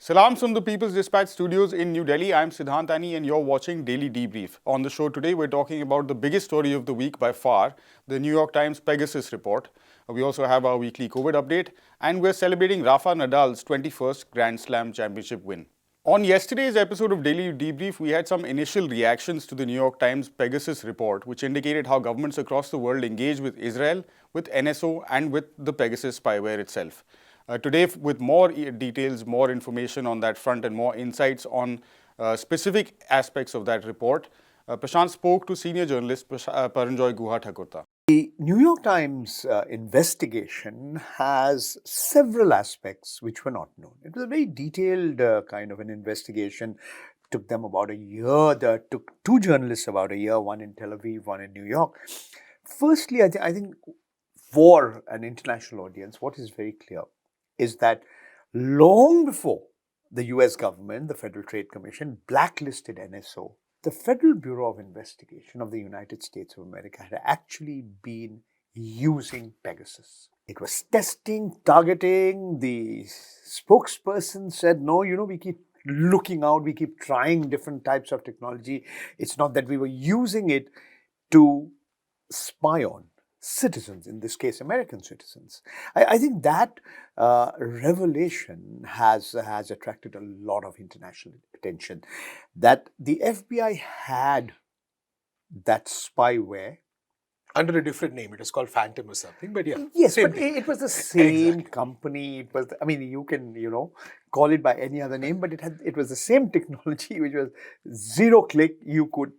Salams from the People's Dispatch studios in New Delhi. I'm Siddhantani and you're watching Daily Debrief. On the show today, we're talking about the biggest story of the week by far, the New York Times Pegasus report. We also have our weekly COVID update, and we're celebrating Rafa Nadal's 21st Grand Slam championship win. On yesterday's episode of Daily Debrief, we had some initial reactions to the New York Times Pegasus report, which indicated how governments across the world engage with Israel, with NSO, and with the Pegasus spyware itself. Today, with more details, more information on that front, and more insights on specific aspects of that report, Prashant spoke to senior journalist Paranjoy Guha Thakurta. The New York Times investigation has several aspects which were not known. It was a very detailed kind of an investigation. Took them about a year. Took two journalists about a year, one in Tel Aviv, one in New York. Firstly, I think for an international audience, what is very clear is that long before the US government, the Federal Trade Commission, blacklisted NSO, the Federal Bureau of Investigation of the United States of America had actually been using Pegasus. It was testing, targeting. The spokesperson said, no, we keep looking out, we keep trying different types of technology. It's not that we were using it to spy on citizens, in this case, American citizens. I think that revelation has attracted a lot of international attention. That the FBI had that spyware under a different name. It was called Phantom or something, but yeah. Yes, same but thing. it was the same Exactly. company. It was, you can, call it by any other name, but it was the same technology, which was zero click. You could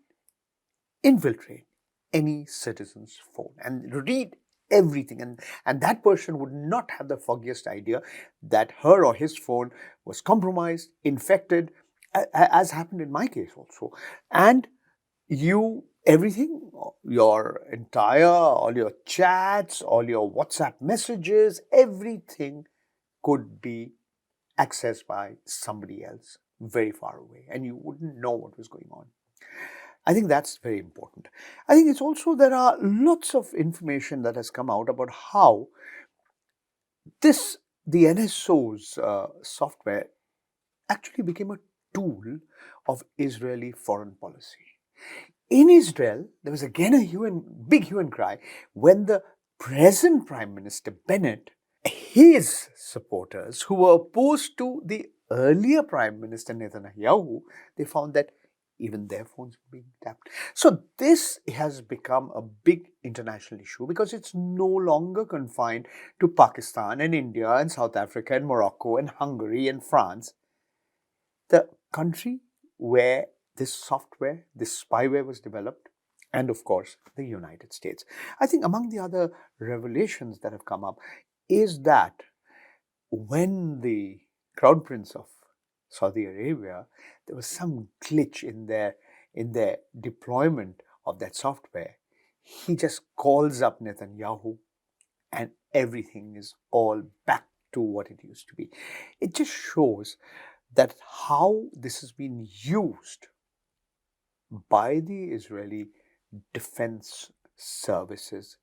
infiltrate any citizen's phone and read everything, and that person would not have the foggiest idea that her or his phone was compromised, infected, as happened in my case also. And everything, all your chats, all your WhatsApp messages, everything could be accessed by somebody else very far away, and you wouldn't know what was going on. I think that's very important. I think it's also, there are lots of information that has come out about how the NSO's software actually became a tool of Israeli foreign policy. In Israel, there was again a big hue and cry when the present Prime Minister Bennett, his supporters who were opposed to the earlier Prime Minister Netanyahu, they found that even their phones were being tapped. So this has become a big international issue because it's no longer confined to Pakistan and India and South Africa and Morocco and Hungary and France. The country where this software, this spyware was developed, and of course, the United States. I think among the other revelations that have come up is that when the Crown Prince of Saudi Arabia, there was some glitch in their deployment of that software. He just calls up Netanyahu and everything is all back to what it used to be. It just shows that how this has been used by the Israeli defense services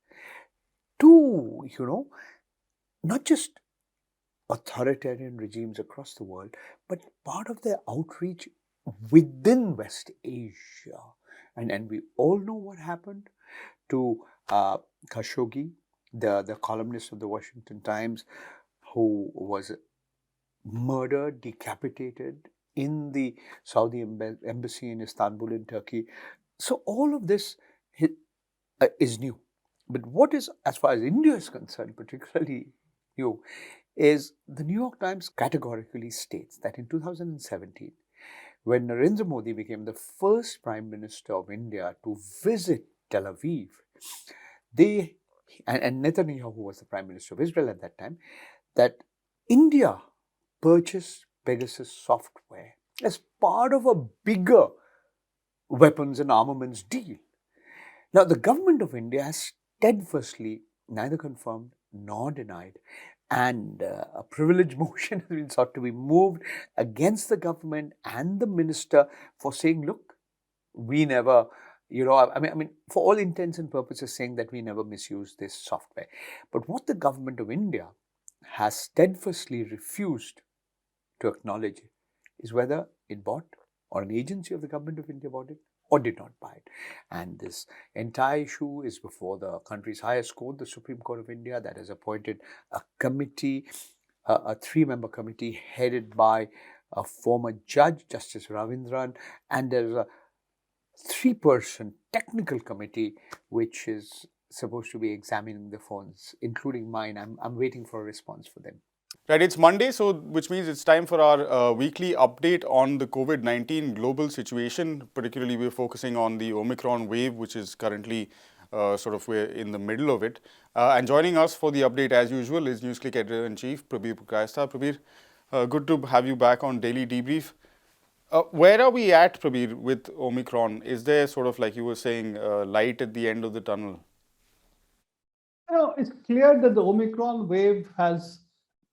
to, not just authoritarian regimes across the world, but part of their outreach within West Asia. And we all know what happened to Khashoggi, the columnist of the Washington Times, who was murdered, decapitated in the Saudi embassy in Istanbul in Turkey. So all of this is new. But what is, as far as India is concerned, particularly new, is the New York Times categorically states that in 2017, when Narendra Modi became the first Prime Minister of India to visit Tel Aviv, and Netanyahu was the Prime Minister of Israel at that time, that India purchased Pegasus software as part of a bigger weapons and armaments deal. Now, the government of India has steadfastly neither confirmed nor denied, and a privilege motion has been sought to be moved against the government and the minister for saying, look, we never, for all intents and purposes, saying that we never misused this software. But what the government of India has steadfastly refused to acknowledge is whether it bought or an agency of the government of India bought it or did not buy it. And this entire issue is before the country's highest court, the Supreme Court of India, that has appointed a committee, a three-member committee headed by a former judge, Justice Ravindran, and there's a three-person technical committee which is supposed to be examining the phones, including mine. I'm waiting for a response for them. Right, it's Monday, so which means it's time for our weekly update on the COVID-19 global situation. Particularly, we're focusing on the Omicron wave, which is currently we're in the middle of it. And joining us for the update, as usual, is NewsClick Editor-in-Chief Prabir Purkayastha. Prabir, good to have you back on Daily Debrief. Where are we at, Prabir, with Omicron? Is there like you were saying, light at the end of the tunnel? It's clear that the Omicron wave has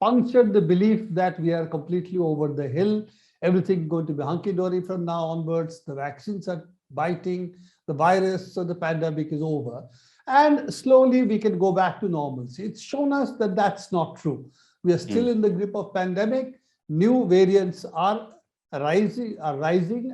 punctured the belief that we are completely over the hill. Everything going to be hunky-dory from now onwards. The vaccines are biting the virus, so the pandemic is over. And slowly we can go back to normalcy. It's shown us that that's not true. We are still in the grip of pandemic. New variants are rising,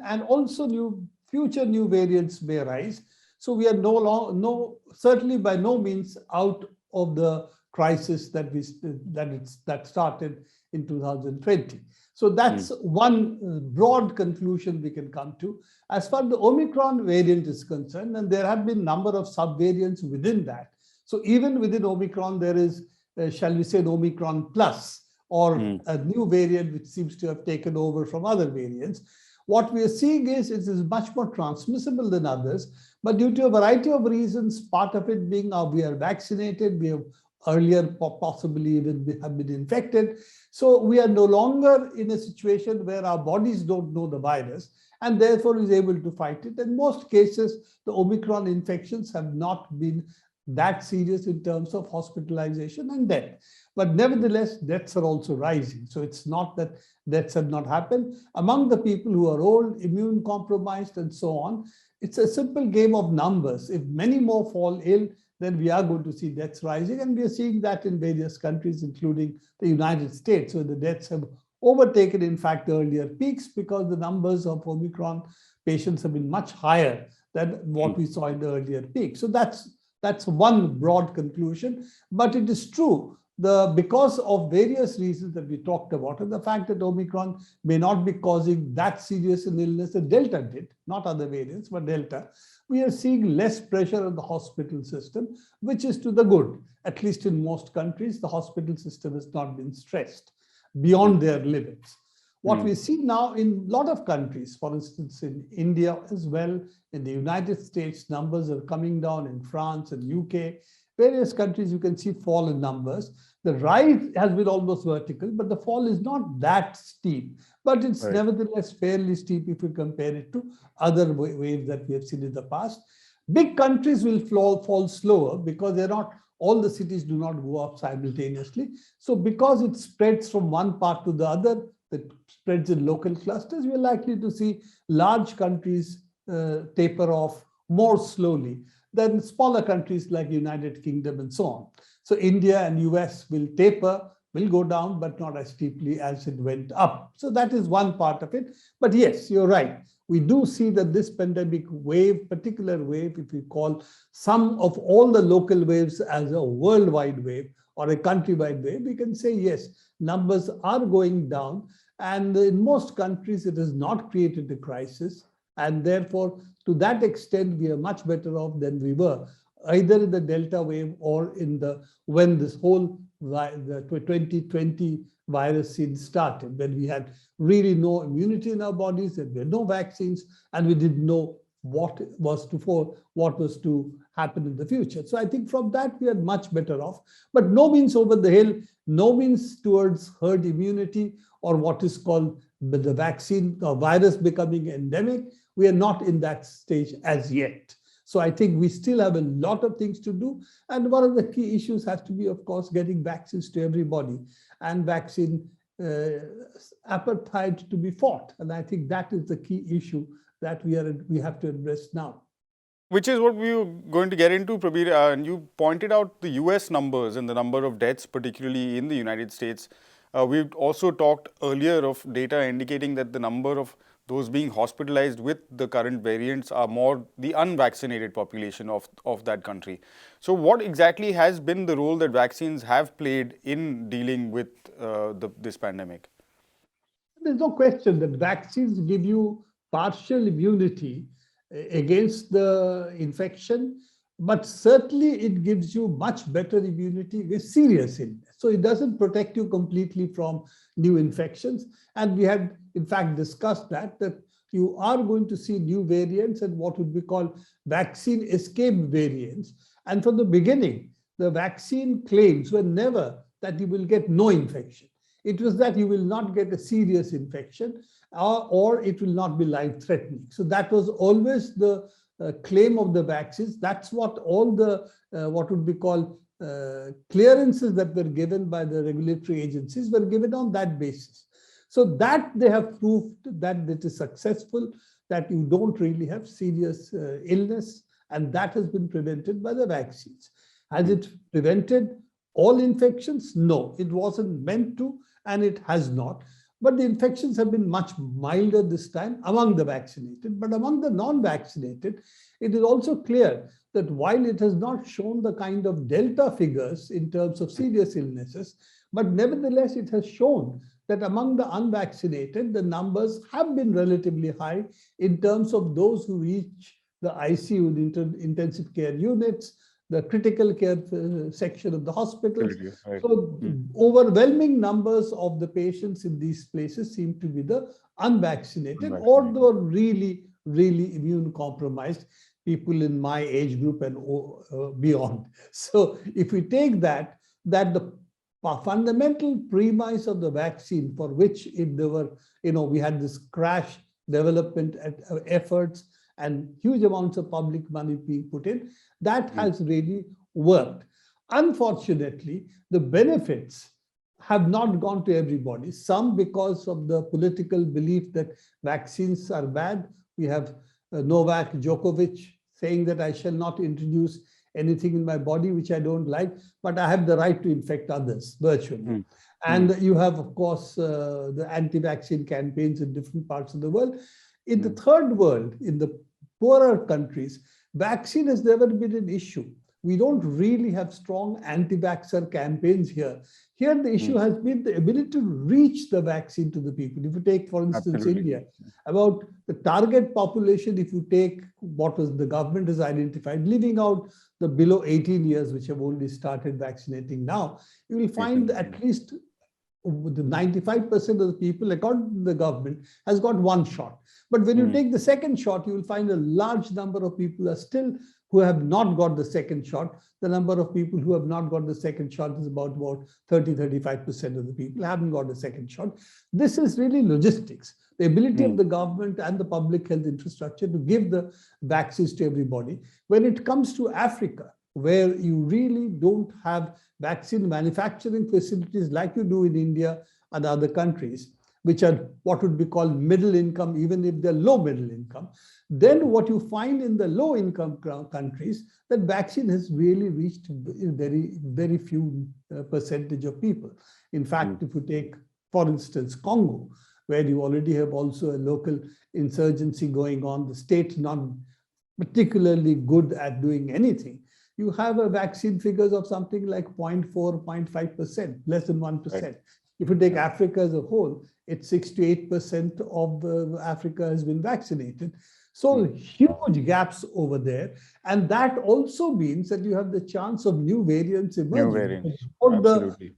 and also future new variants may rise. So we are certainly by no means out of the crisis that started in 2020. So that's one broad conclusion we can come to. As far as the Omicron variant is concerned, and there have been a number of subvariants within that. So even within Omicron, there is, shall we say, an Omicron plus, or a new variant which seems to have taken over from other variants. What we are seeing is it is much more transmissible than others, but due to a variety of reasons, part of it being we are vaccinated, we have earlier possibly even have been infected. So we are no longer in a situation where our bodies don't know the virus and therefore is able to fight it. In most cases, the Omicron infections have not been that serious in terms of hospitalization and death. But nevertheless, deaths are also rising. So it's not that deaths have not happened. Among the people who are old, immune compromised, and so on, it's a simple game of numbers. If many more fall ill, then we are going to see deaths rising. And we are seeing that in various countries, including the United States, where the deaths have overtaken, in fact, the earlier peaks because the numbers of Omicron patients have been much higher than what we saw in the earlier peak. So that's one broad conclusion. But it is true, because of various reasons that we talked about, and the fact that Omicron may not be causing that serious an illness that Delta did, not other variants, but Delta, we are seeing less pressure on the hospital system, which is to the good. At least in most countries, the hospital system has not been stressed beyond their limits. What we see now in a lot of countries, for instance, in India as well, in the United States, numbers are coming down in France and UK. Various countries, you can see fall in numbers. The rise has been almost vertical, but the fall is not that steep. But it's nevertheless fairly steep if you compare it to other waves that we have seen in the past. Big countries will fall slower because all the cities do not go up simultaneously. So because it spreads from one part to the other, that spreads in local clusters, we're likely to see large countries taper off more slowly than smaller countries like United Kingdom and so on. So India and US will go down, but not as steeply as it went up. So that is one part of it. But yes, you're right. We do see that this pandemic wave, particular wave, if we call some of all the local waves as a worldwide wave or a countrywide wave, we can say, yes, numbers are going down. And in most countries, it has not created a crisis. And therefore, to that extent, we are much better off than we were, either in the Delta wave or when this whole the 2020 virus scene started, when we had really no immunity in our bodies, and there were no vaccines, and we didn't know what was to happen in the future. So I think from that, we are much better off. But no means over the hill, no means towards herd immunity or what is called the vaccine or virus becoming endemic. We are not in that stage as yet. So I think we still have a lot of things to do. And one of the key issues has to be, of course, getting vaccines to everybody and vaccine appetite to be fought. And I think that is the key issue that we have to address now. Which is what we were going to get into, Prabir. And you pointed out the US numbers and the number of deaths, particularly in the United States. We've also talked earlier of data indicating that the number of those being hospitalized with the current variants are more the unvaccinated population of that country. So what exactly has been the role that vaccines have played in dealing with this pandemic? There's no question that vaccines give you partial immunity against the infection, but certainly it gives you much better immunity against serious illness. So it doesn't protect you completely from new infections. And we had, in fact, discussed that you are going to see new variants and what would be called vaccine escape variants. And from the beginning, the vaccine claims were never that you will get no infection. It was that you will not get a serious infection or it will not be life-threatening. So that was always the claim of the vaccines. That's what all the what would be called clearances that were given by the regulatory agencies were given on that basis. So that they have proved that it is successful, that you don't really have serious illness, and that has been prevented by the vaccines. Has it prevented all infections? No, it wasn't meant to, and it has not. But the infections have been much milder this time among the vaccinated. But among the non-vaccinated, it is also clear that while it has not shown the kind of delta figures in terms of serious illnesses, but nevertheless it has shown that among the unvaccinated, the numbers have been relatively high in terms of those who reach the ICU, the intensive care units, the critical care section of the hospitals. Right. So overwhelming numbers of the patients in these places seem to be the unvaccinated or the really, really immune compromised people in my age group and beyond. So if we take that the fundamental premise of the vaccine for which there were, we had this crash development efforts and huge amounts of public money being put in, that has really worked. Unfortunately, the benefits have not gone to everybody. Some because of the political belief that vaccines are bad. We have Novak Djokovic saying that I shall not introduce anything in my body which I don't like, but I have the right to infect others virtually. And you have, of course, the anti-vaccine campaigns in different parts of the world. In the third world, in the poorer countries, vaccine has never been an issue. We don't really have strong anti-vaxxer campaigns here. Here, the issue has been the ability to reach the vaccine to the people. If you take, for instance, India, about the target population, if you take what was the government has identified, leaving out the below 18 years, which have only started vaccinating now, you will find at least the 95% of the people, according to the government, has got one shot. But when you take the second shot, you will find a large number of people are still who have not got the second shot. The number of people who have not got the second shot is about 30-35% of the people haven't got the second shot. This is really logistics. The ability of the government and the public health infrastructure to give the vaccines to everybody. When it comes to Africa, where you really don't have vaccine manufacturing facilities like you do in India and other countries, which are what would be called middle income, even if they're low middle income, then what you find in the low income countries, that vaccine has really reached very, very few percentage of people. In fact, if you take, for instance, Congo, where you already have also a local insurgency going on, the state not particularly good at doing anything, you have a vaccine figures of something like 0.4, 0.5%, less than 1%. Right. If you take Africa as a whole, it's 6 to 8% of Africa has been vaccinated. So huge gaps over there. And that also means that you have the chance of new variants emerging. New variants, absolutely.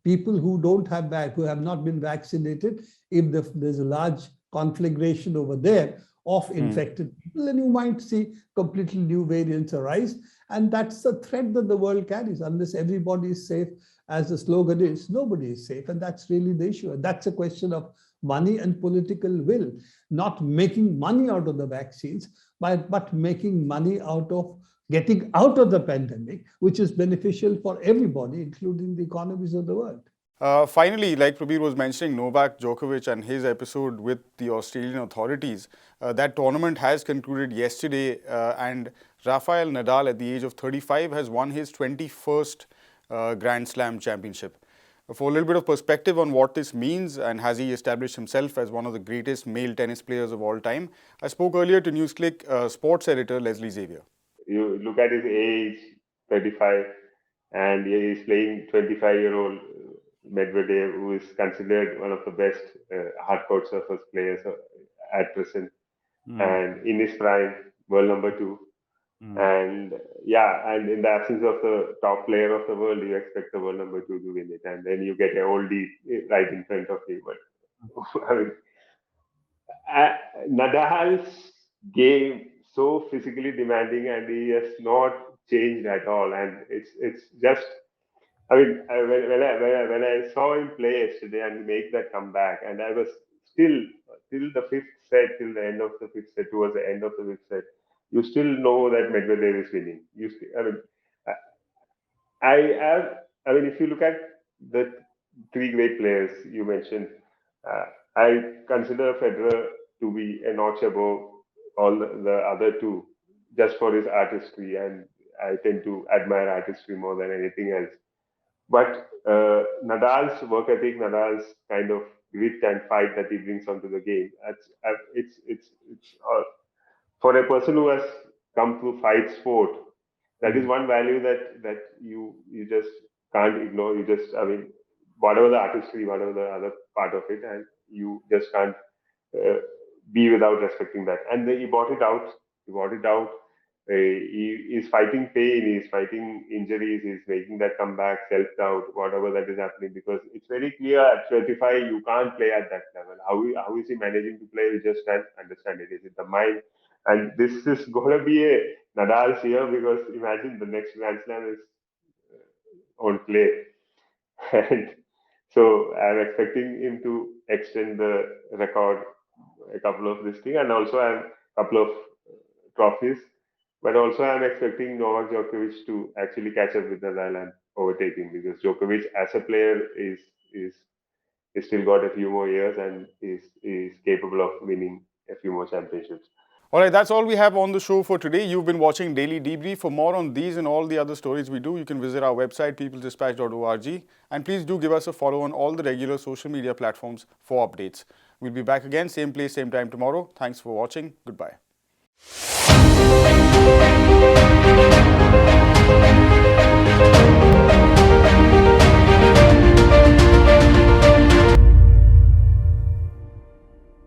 People who don't have who have not been vaccinated, if there's a large conflagration over there of infected people, then you might see completely new variants arise. And that's the threat that the world carries. Unless everybody is safe, as the slogan is, nobody is safe. And that's really the issue. And that's a question of money and political will, not making money out of the vaccines, but making money out of getting out of the pandemic, which is beneficial for everybody, including the economies of the world. Finally, like Prabir was mentioning, Novak Djokovic and his episode with the Australian authorities, that tournament has concluded yesterday, and Rafael Nadal at the age of 35 has won his 21st Grand Slam championship. For a little bit of perspective on what this means and has he established himself as one of the greatest male tennis players of all time, I spoke earlier to NewsClick sports editor Leslie Xavier. You look at his age, 35, and he is playing 25-year-old Medvedev, who is considered one of the best hardcourt surface players at present, and in his prime, world number 2. And and in the absence of the top player of the world, you expect the world number 2 to win it, and then you get a oldie right in front of you. But I mean, Nadal's game so physically demanding, and he has not changed at all. And it's just, I mean, when I saw him play yesterday and make that comeback, and I was still till the fifth set, till the end of the fifth set, towards the end of the fifth set, you still know that Medvedev is winning. I have, I mean, if you look at the three great players you mentioned, I consider Federer to be a notch above all the other two, just for his artistry, and I tend to admire artistry more than anything else. But Nadal's work ethic, Nadal's kind of grit and fight that he brings onto the game, it's for a person who has come to fight sport, that is one value that you just can't ignore. You just, I mean, whatever the artistry, whatever the other part of it, and you just can't uh, be without respecting that. And then he brought it out. He brought it out. He is fighting pain. He is fighting injuries. He's making that comeback, self-doubt, whatever that is happening. Because it's very clear at 35 you can't play at that level. How is he managing to play? We just can't understand it. Is it the mind? And this is going to be a Nadal's year, because imagine the next Grand Slam is on clay. And so I'm expecting him to extend the record a couple of this thing, and also I'm a couple of trophies. But also I'm expecting Novak Djokovic to actually catch up with Nadal and overtake him, because Djokovic as a player is still got a few more years and is capable of winning a few more championships. All right, that's all we have on the show for today. You've been watching Daily Debrief. For more on these and all the other stories we do, you can visit our website, peoplesdispatch.org. And please do give us a follow on all the regular social media platforms for updates. We'll be back again, same place, same time tomorrow. Thanks for watching. Goodbye.